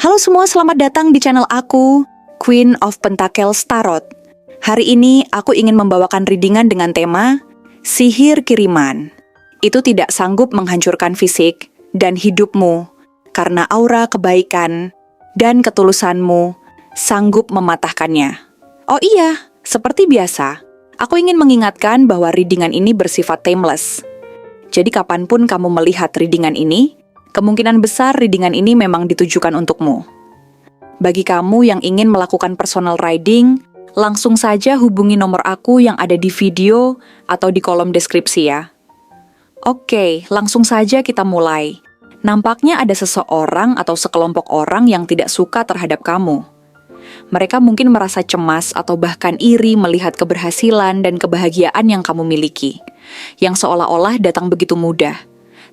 Halo semua, selamat datang di channel aku, Queen of Pentacles Tarot. Hari ini aku ingin membawakan readingan dengan tema Sihir Kiriman. Itu tidak sanggup menghancurkan fisik dan hidupmu, karena aura kebaikan dan ketulusanmu sanggup mematahkannya. Oh iya, seperti biasa, aku ingin mengingatkan bahwa readingan ini bersifat timeless. Jadi kapanpun kamu melihat readingan ini, kemungkinan besar readingan ini memang ditujukan untukmu. Bagi kamu yang ingin melakukan personal reading, langsung saja hubungi nomor aku yang ada di video atau di kolom deskripsi ya. Oke, langsung saja kita mulai. Nampaknya ada seseorang atau sekelompok orang yang tidak suka terhadap kamu. Mereka mungkin merasa cemas atau bahkan iri melihat keberhasilan dan kebahagiaan yang kamu miliki, yang seolah-olah datang begitu mudah,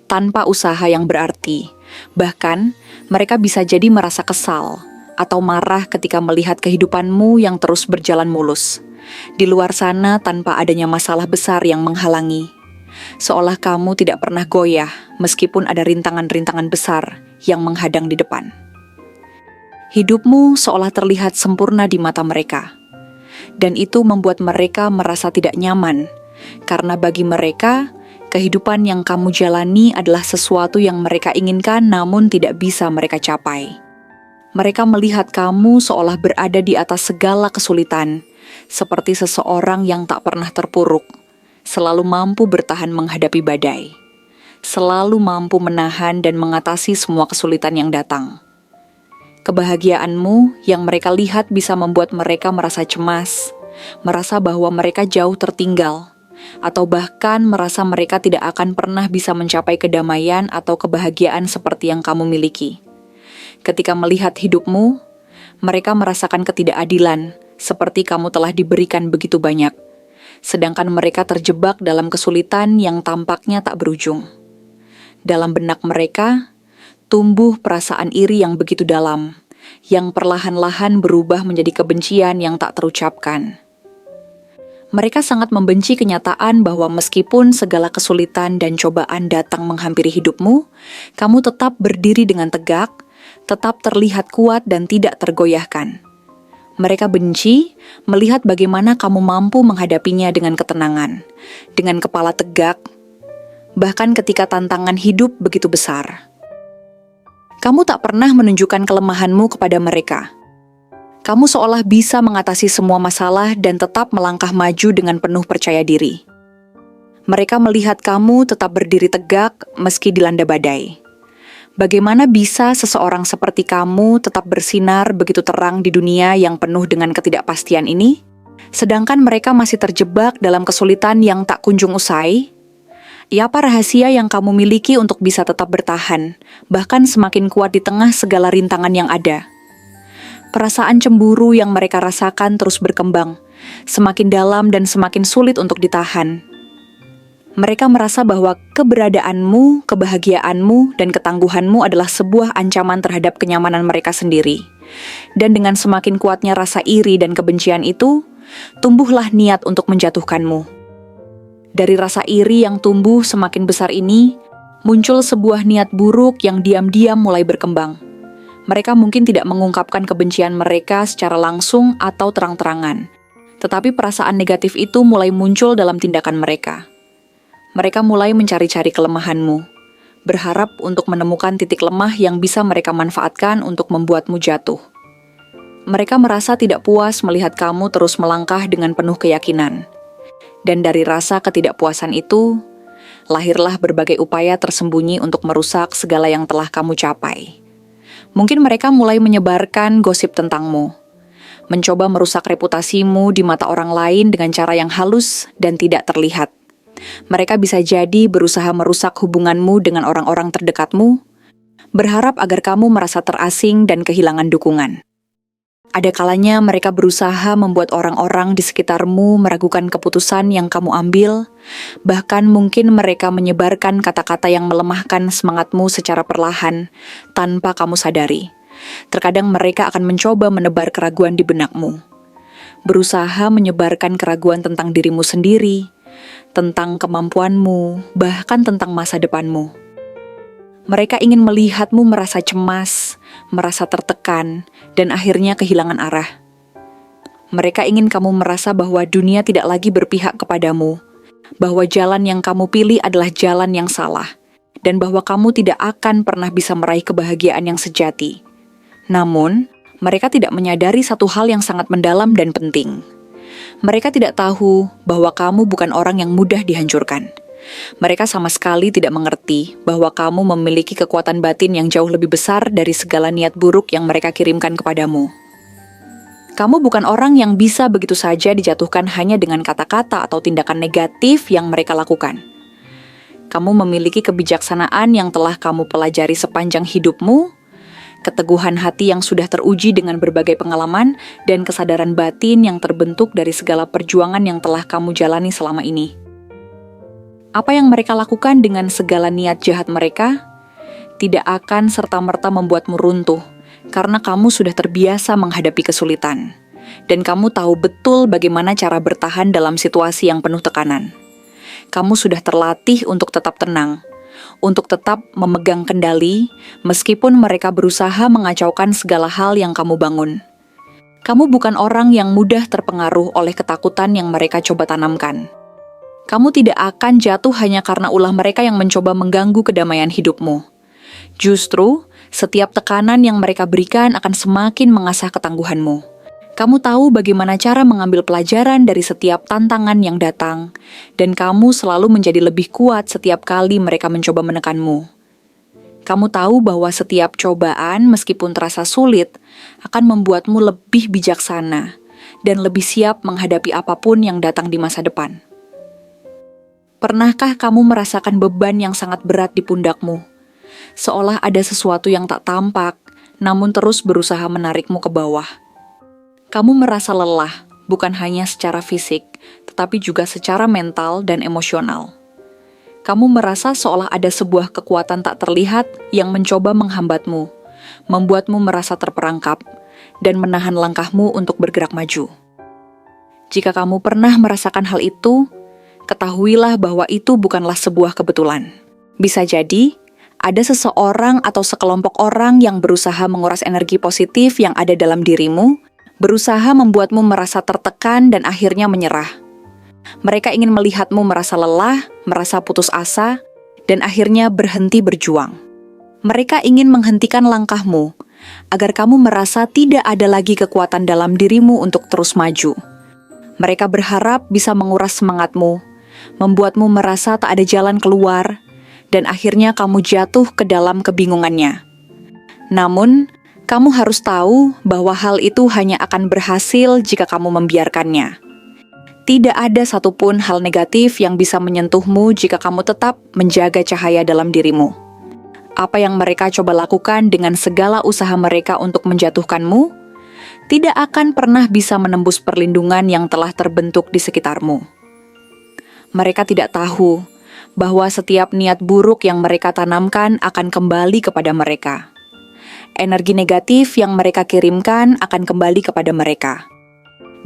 tanpa usaha yang berarti. Bahkan, mereka bisa jadi merasa kesal atau marah ketika melihat kehidupanmu yang terus berjalan mulus, di luar sana tanpa adanya masalah besar yang menghalangi. Seolah kamu tidak pernah goyah meskipun ada rintangan-rintangan besar yang menghadang di depan. Hidupmu seolah terlihat sempurna di mata mereka, dan itu membuat mereka merasa tidak nyaman, karena bagi mereka, kehidupan yang kamu jalani adalah sesuatu yang mereka inginkan namun tidak bisa mereka capai. Mereka melihat kamu seolah berada di atas segala kesulitan, seperti seseorang yang tak pernah terpuruk, selalu mampu bertahan menghadapi badai, selalu mampu menahan dan mengatasi semua kesulitan yang datang. Kebahagiaanmu yang mereka lihat bisa membuat mereka merasa cemas, merasa bahwa mereka jauh tertinggal, atau bahkan merasa mereka tidak akan pernah bisa mencapai kedamaian atau kebahagiaan seperti yang kamu miliki. Ketika melihat hidupmu, mereka merasakan ketidakadilan, seperti kamu telah diberikan begitu banyak, sedangkan mereka terjebak dalam kesulitan yang tampaknya tak berujung. Dalam benak mereka, tumbuh perasaan iri yang begitu dalam, yang perlahan-lahan berubah menjadi kebencian yang tak terucapkan. Mereka sangat membenci kenyataan bahwa meskipun segala kesulitan dan cobaan datang menghampiri hidupmu, kamu tetap berdiri dengan tegak, tetap terlihat kuat dan tidak tergoyahkan. Mereka benci melihat bagaimana kamu mampu menghadapinya dengan ketenangan, dengan kepala tegak, bahkan ketika tantangan hidup begitu besar. Kamu tak pernah menunjukkan kelemahanmu kepada mereka. Kamu seolah bisa mengatasi semua masalah dan tetap melangkah maju dengan penuh percaya diri. Mereka melihat kamu tetap berdiri tegak meski dilanda badai. Bagaimana bisa seseorang seperti kamu tetap bersinar begitu terang di dunia yang penuh dengan ketidakpastian ini, sedangkan mereka masih terjebak dalam kesulitan yang tak kunjung usai? Apa rahasia yang kamu miliki untuk bisa tetap bertahan, bahkan semakin kuat di tengah segala rintangan yang ada? Perasaan cemburu yang mereka rasakan terus berkembang, semakin dalam dan semakin sulit untuk ditahan. Mereka merasa bahwa keberadaanmu, kebahagiaanmu, dan ketangguhanmu adalah sebuah ancaman terhadap kenyamanan mereka sendiri. Dan dengan semakin kuatnya rasa iri dan kebencian itu, tumbuhlah niat untuk menjatuhkanmu. Dari rasa iri yang tumbuh semakin besar ini, muncul sebuah niat buruk yang diam-diam mulai berkembang. Mereka mungkin tidak mengungkapkan kebencian mereka secara langsung atau terang-terangan, tetapi perasaan negatif itu mulai muncul dalam tindakan mereka. Mereka mulai mencari-cari kelemahanmu, berharap untuk menemukan titik lemah yang bisa mereka manfaatkan untuk membuatmu jatuh. Mereka merasa tidak puas melihat kamu terus melangkah dengan penuh keyakinan. Dan dari rasa ketidakpuasan itu, lahirlah berbagai upaya tersembunyi untuk merusak segala yang telah kamu capai. Mungkin mereka mulai menyebarkan gosip tentangmu, mencoba merusak reputasimu di mata orang lain dengan cara yang halus dan tidak terlihat. Mereka bisa jadi berusaha merusak hubunganmu dengan orang-orang terdekatmu, berharap agar kamu merasa terasing dan kehilangan dukungan. Ada kalanya mereka berusaha membuat orang-orang di sekitarmu meragukan keputusan yang kamu ambil, bahkan mungkin mereka menyebarkan kata-kata yang melemahkan semangatmu secara perlahan, tanpa kamu sadari. Terkadang mereka akan mencoba menebar keraguan di benakmu, berusaha menyebarkan keraguan tentang dirimu sendiri, tentang kemampuanmu, bahkan tentang masa depanmu. Mereka ingin melihatmu merasa cemas, merasa tertekan, dan akhirnya kehilangan arah. Mereka ingin kamu merasa bahwa dunia tidak lagi berpihak kepadamu, bahwa jalan yang kamu pilih adalah jalan yang salah, dan bahwa kamu tidak akan pernah bisa meraih kebahagiaan yang sejati. Namun, mereka tidak menyadari satu hal yang sangat mendalam dan penting. Mereka tidak tahu bahwa kamu bukan orang yang mudah dihancurkan. Mereka sama sekali tidak mengerti bahwa kamu memiliki kekuatan batin yang jauh lebih besar dari segala niat buruk yang mereka kirimkan kepadamu. Kamu bukan orang yang bisa begitu saja dijatuhkan hanya dengan kata-kata atau tindakan negatif yang mereka lakukan. Kamu memiliki kebijaksanaan yang telah kamu pelajari sepanjang hidupmu, keteguhan hati yang sudah teruji dengan berbagai pengalaman, dan kesadaran batin yang terbentuk dari segala perjuangan yang telah kamu jalani selama ini. Apa yang mereka lakukan dengan segala niat jahat mereka tidak akan serta-merta membuatmu runtuh, karena kamu sudah terbiasa menghadapi kesulitan, dan kamu tahu betul bagaimana cara bertahan dalam situasi yang penuh tekanan. Kamu sudah terlatih untuk tetap tenang, untuk tetap memegang kendali, meskipun mereka berusaha mengacaukan segala hal yang kamu bangun. Kamu bukan orang yang mudah terpengaruh oleh ketakutan yang mereka coba tanamkan. Kamu tidak akan jatuh hanya karena ulah mereka yang mencoba mengganggu kedamaian hidupmu. Justru, setiap tekanan yang mereka berikan akan semakin mengasah ketangguhanmu. Kamu tahu bagaimana cara mengambil pelajaran dari setiap tantangan yang datang, dan kamu selalu menjadi lebih kuat setiap kali mereka mencoba menekanmu. Kamu tahu bahwa setiap cobaan, meskipun terasa sulit, akan membuatmu lebih bijaksana dan lebih siap menghadapi apapun yang datang di masa depan. Pernahkah kamu merasakan beban yang sangat berat di pundakmu? Seolah ada sesuatu yang tak tampak, namun terus berusaha menarikmu ke bawah. Kamu merasa lelah, bukan hanya secara fisik, tetapi juga secara mental dan emosional. Kamu merasa seolah ada sebuah kekuatan tak terlihat yang mencoba menghambatmu, membuatmu merasa terperangkap, dan menahan langkahmu untuk bergerak maju. Jika kamu pernah merasakan hal itu, ketahuilah bahwa itu bukanlah sebuah kebetulan. Bisa jadi, ada seseorang atau sekelompok orang yang berusaha menguras energi positif yang ada dalam dirimu, berusaha membuatmu merasa tertekan dan akhirnya menyerah. Mereka ingin melihatmu merasa lelah, merasa putus asa, dan akhirnya berhenti berjuang. Mereka ingin menghentikan langkahmu, agar kamu merasa tidak ada lagi kekuatan dalam dirimu untuk terus maju. Mereka berharap bisa menguras semangatmu, membuatmu merasa tak ada jalan keluar, dan akhirnya kamu jatuh ke dalam kebingungannya. Namun, kamu harus tahu bahwa hal itu hanya akan berhasil jika kamu membiarkannya. Tidak ada satupun hal negatif yang bisa menyentuhmu jika kamu tetap menjaga cahaya dalam dirimu. Apa yang mereka coba lakukan dengan segala usaha mereka untuk menjatuhkanmu, tidak akan pernah bisa menembus perlindungan yang telah terbentuk di sekitarmu. Mereka tidak tahu bahwa setiap niat buruk yang mereka tanamkan akan kembali kepada mereka. Energi negatif yang mereka kirimkan akan kembali kepada mereka.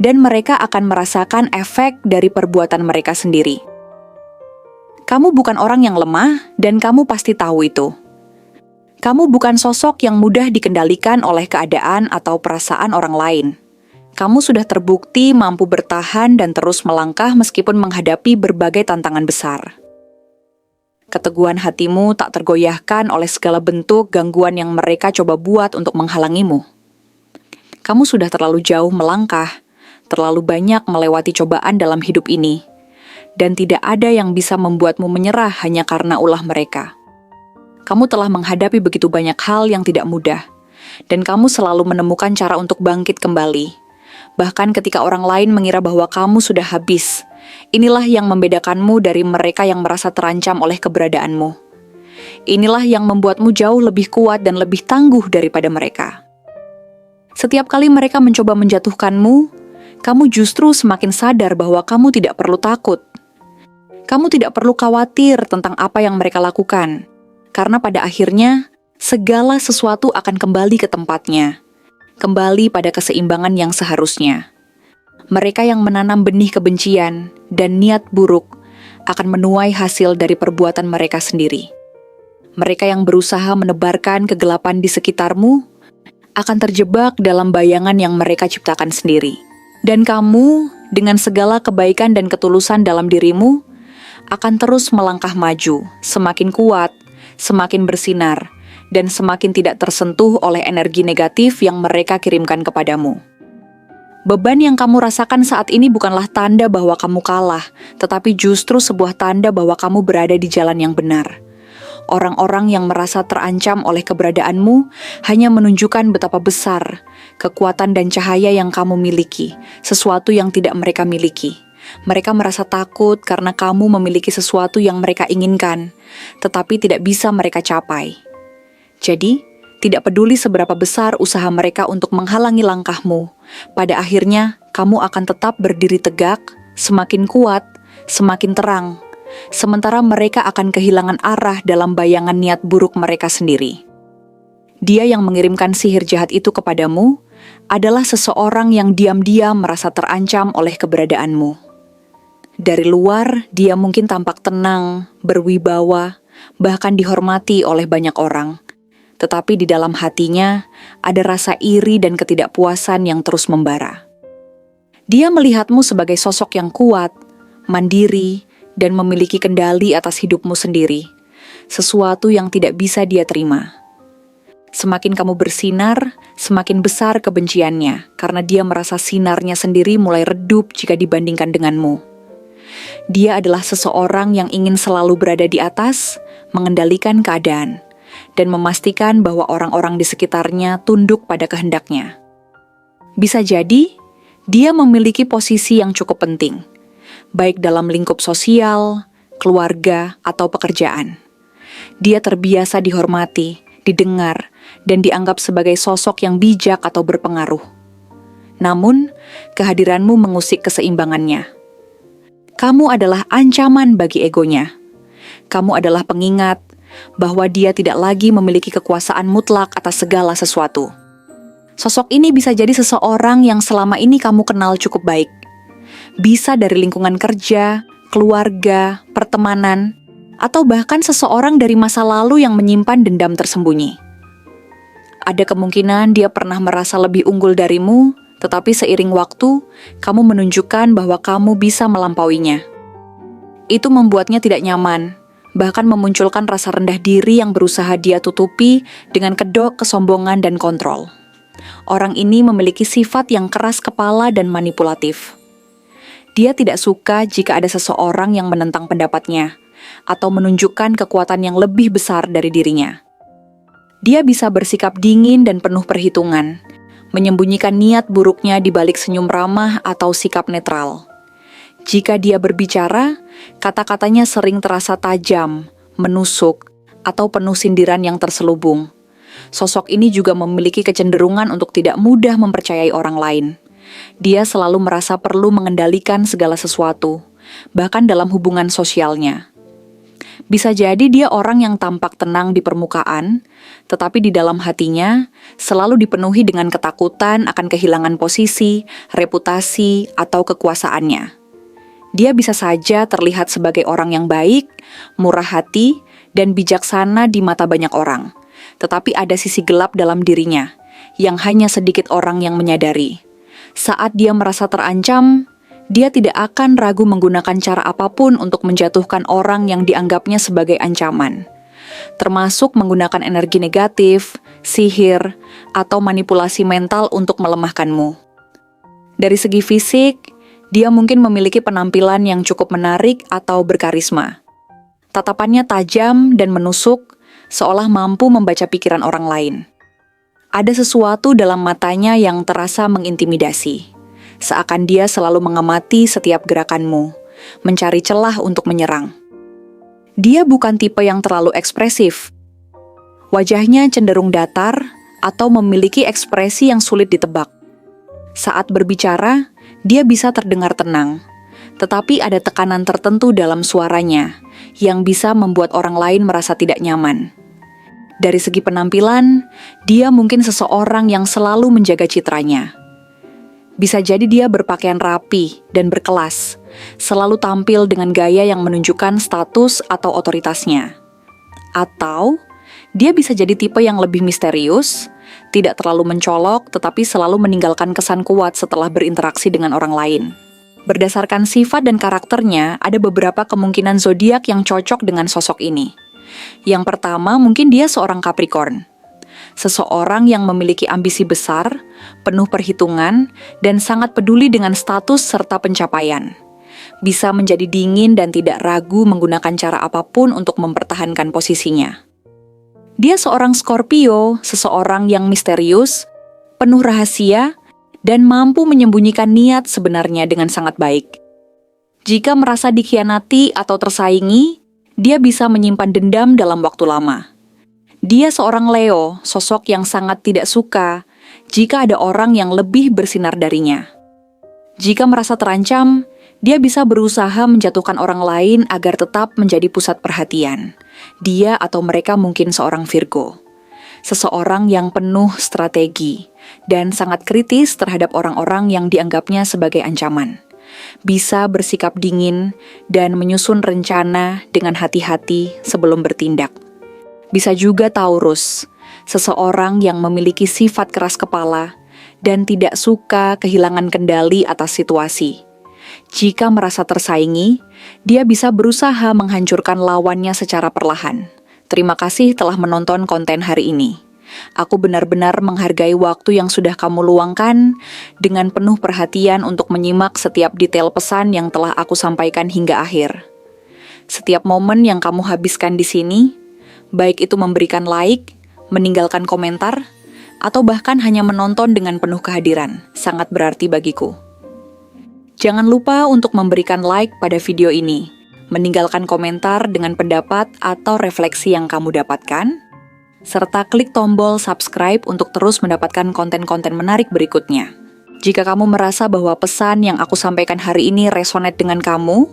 Dan mereka akan merasakan efek dari perbuatan mereka sendiri. Kamu bukan orang yang lemah, dan kamu pasti tahu itu. Kamu bukan sosok yang mudah dikendalikan oleh keadaan atau perasaan orang lain. Kamu sudah terbukti mampu bertahan dan terus melangkah meskipun menghadapi berbagai tantangan besar. Keteguhan hatimu tak tergoyahkan oleh segala bentuk gangguan yang mereka coba buat untuk menghalangimu. Kamu sudah terlalu jauh melangkah, terlalu banyak melewati cobaan dalam hidup ini, dan tidak ada yang bisa membuatmu menyerah hanya karena ulah mereka. Kamu telah menghadapi begitu banyak hal yang tidak mudah, dan kamu selalu menemukan cara untuk bangkit kembali. Bahkan ketika orang lain mengira bahwa kamu sudah habis, inilah yang membedakanmu dari mereka yang merasa terancam oleh keberadaanmu. Inilah yang membuatmu jauh lebih kuat dan lebih tangguh daripada mereka. Setiap kali mereka mencoba menjatuhkanmu, kamu justru semakin sadar bahwa kamu tidak perlu takut. Kamu tidak perlu khawatir tentang apa yang mereka lakukan, karena pada akhirnya segala sesuatu akan kembali ke tempatnya. Kembali pada keseimbangan yang seharusnya. Mereka yang menanam benih kebencian dan niat buruk akan menuai hasil dari perbuatan mereka sendiri. Mereka yang berusaha menebarkan kegelapan di sekitarmu akan terjebak dalam bayangan yang mereka ciptakan sendiri. Dan kamu, dengan segala kebaikan dan ketulusan dalam dirimu, akan terus melangkah maju, semakin kuat, semakin bersinar, dan semakin tidak tersentuh oleh energi negatif yang mereka kirimkan kepadamu. Beban yang kamu rasakan saat ini bukanlah tanda bahwa kamu kalah, tetapi justru sebuah tanda bahwa kamu berada di jalan yang benar. Orang-orang yang merasa terancam oleh keberadaanmu hanya menunjukkan betapa besar kekuatan dan cahaya yang kamu miliki, sesuatu yang tidak mereka miliki. Mereka merasa takut karena kamu memiliki sesuatu yang mereka inginkan, tetapi tidak bisa mereka capai. Jadi, tidak peduli seberapa besar usaha mereka untuk menghalangi langkahmu, pada akhirnya kamu akan tetap berdiri tegak, semakin kuat, semakin terang, sementara mereka akan kehilangan arah dalam bayangan niat buruk mereka sendiri. Dia yang mengirimkan sihir jahat itu kepadamu adalah seseorang yang diam-diam merasa terancam oleh keberadaanmu. Dari luar, dia mungkin tampak tenang, berwibawa, bahkan dihormati oleh banyak orang. Tetapi di dalam hatinya ada rasa iri dan ketidakpuasan yang terus membara. Dia melihatmu sebagai sosok yang kuat, mandiri, dan memiliki kendali atas hidupmu sendiri, sesuatu yang tidak bisa dia terima. Semakin kamu bersinar, semakin besar kebenciannya, karena dia merasa sinarnya sendiri mulai redup jika dibandingkan denganmu. Dia adalah seseorang yang ingin selalu berada di atas, mengendalikan keadaan, dan memastikan bahwa orang-orang di sekitarnya tunduk pada kehendaknya. Bisa jadi, dia memiliki posisi yang cukup penting, baik dalam lingkup sosial, keluarga, atau pekerjaan. Dia terbiasa dihormati, didengar, dan dianggap sebagai sosok yang bijak atau berpengaruh. Namun, kehadiranmu mengusik keseimbangannya. Kamu adalah ancaman bagi egonya. Kamu adalah pengingat bahwa dia tidak lagi memiliki kekuasaan mutlak atas segala sesuatu. Sosok ini bisa jadi seseorang yang selama ini kamu kenal cukup baik. Bisa dari lingkungan kerja, keluarga, pertemanan, atau bahkan seseorang dari masa lalu yang menyimpan dendam tersembunyi. Ada kemungkinan dia pernah merasa lebih unggul darimu, tetapi seiring waktu, kamu menunjukkan bahwa kamu bisa melampauinya. Itu membuatnya tidak nyaman, bahkan memunculkan rasa rendah diri yang berusaha dia tutupi dengan kedok kesombongan dan kontrol. Orang ini memiliki sifat yang keras kepala dan manipulatif. Dia tidak suka jika ada seseorang yang menentang pendapatnya, atau menunjukkan kekuatan yang lebih besar dari dirinya. Dia bisa bersikap dingin dan penuh perhitungan, menyembunyikan niat buruknya di balik senyum ramah atau sikap netral. Jika dia berbicara, kata-katanya sering terasa tajam, menusuk, atau penuh sindiran yang terselubung. Sosok ini juga memiliki kecenderungan untuk tidak mudah mempercayai orang lain. Dia selalu merasa perlu mengendalikan segala sesuatu, bahkan dalam hubungan sosialnya. Bisa jadi dia orang yang tampak tenang di permukaan, tetapi di dalam hatinya selalu dipenuhi dengan ketakutan akan kehilangan posisi, reputasi, atau kekuasaannya. Dia bisa saja terlihat sebagai orang yang baik, murah hati, dan bijaksana di mata banyak orang. Tetapi ada sisi gelap dalam dirinya, yang hanya sedikit orang yang menyadari. Saat dia merasa terancam, dia tidak akan ragu menggunakan cara apapun untuk menjatuhkan orang yang dianggapnya sebagai ancaman, termasuk menggunakan energi negatif, sihir, atau manipulasi mental untuk melemahkanmu. Dari segi fisik, dia mungkin memiliki penampilan yang cukup menarik atau berkarisma. Tatapannya tajam dan menusuk, seolah mampu membaca pikiran orang lain. Ada sesuatu dalam matanya yang terasa mengintimidasi. Seakan dia selalu mengamati setiap gerakanmu, mencari celah untuk menyerang. Dia bukan tipe yang terlalu ekspresif. Wajahnya cenderung datar atau memiliki ekspresi yang sulit ditebak. Saat berbicara, dia bisa terdengar tenang, tetapi ada tekanan tertentu dalam suaranya yang bisa membuat orang lain merasa tidak nyaman. Dari segi penampilan, dia mungkin seseorang yang selalu menjaga citranya. Bisa jadi dia berpakaian rapi dan berkelas, selalu tampil dengan gaya yang menunjukkan status atau otoritasnya. Atau, dia bisa jadi tipe yang lebih misterius, tidak terlalu mencolok, tetapi selalu meninggalkan kesan kuat setelah berinteraksi dengan orang lain. Berdasarkan sifat dan karakternya, ada beberapa kemungkinan zodiak yang cocok dengan sosok ini. Yang pertama, mungkin dia seorang Capricorn. Seseorang yang memiliki ambisi besar, penuh perhitungan, dan sangat peduli dengan status serta pencapaian. Bisa menjadi dingin dan tidak ragu menggunakan cara apapun untuk mempertahankan posisinya. Dia seorang Scorpio, seseorang yang misterius, penuh rahasia, dan mampu menyembunyikan niat sebenarnya dengan sangat baik. Jika merasa dikhianati atau tersaingi, dia bisa menyimpan dendam dalam waktu lama. Dia seorang Leo, sosok yang sangat tidak suka jika ada orang yang lebih bersinar darinya. Jika merasa terancam, dia bisa berusaha menjatuhkan orang lain agar tetap menjadi pusat perhatian. Dia atau mereka mungkin seorang Virgo. Seseorang yang penuh strategi dan sangat kritis terhadap orang-orang yang dianggapnya sebagai ancaman. Bisa bersikap dingin dan menyusun rencana dengan hati-hati sebelum bertindak. Bisa juga Taurus, seseorang yang memiliki sifat keras kepala dan tidak suka kehilangan kendali atas situasi. Jika merasa tersaingi, dia bisa berusaha menghancurkan lawannya secara perlahan. Terima kasih telah menonton konten hari ini. Aku benar-benar menghargai waktu yang sudah kamu luangkan dengan penuh perhatian untuk menyimak setiap detail pesan yang telah aku sampaikan hingga akhir. Setiap momen yang kamu habiskan di sini, baik itu memberikan like, meninggalkan komentar, atau bahkan hanya menonton dengan penuh kehadiran, sangat berarti bagiku. Jangan lupa untuk memberikan like pada video ini, meninggalkan komentar dengan pendapat atau refleksi yang kamu dapatkan, serta klik tombol subscribe untuk terus mendapatkan konten-konten menarik berikutnya. Jika kamu merasa bahwa pesan yang aku sampaikan hari ini resonate dengan kamu,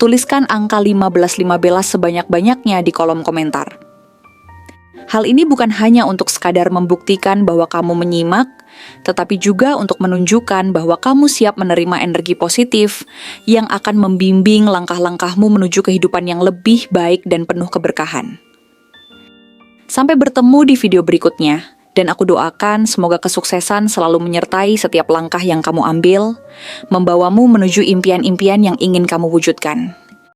tuliskan angka 1515 sebanyak-banyaknya di kolom komentar. Hal ini bukan hanya untuk sekadar membuktikan bahwa kamu menyimak, tetapi juga untuk menunjukkan bahwa kamu siap menerima energi positif yang akan membimbing langkah-langkahmu menuju kehidupan yang lebih baik dan penuh keberkahan. Sampai bertemu di video berikutnya, dan aku doakan semoga kesuksesan selalu menyertai setiap langkah yang kamu ambil, membawamu menuju impian-impian yang ingin kamu wujudkan.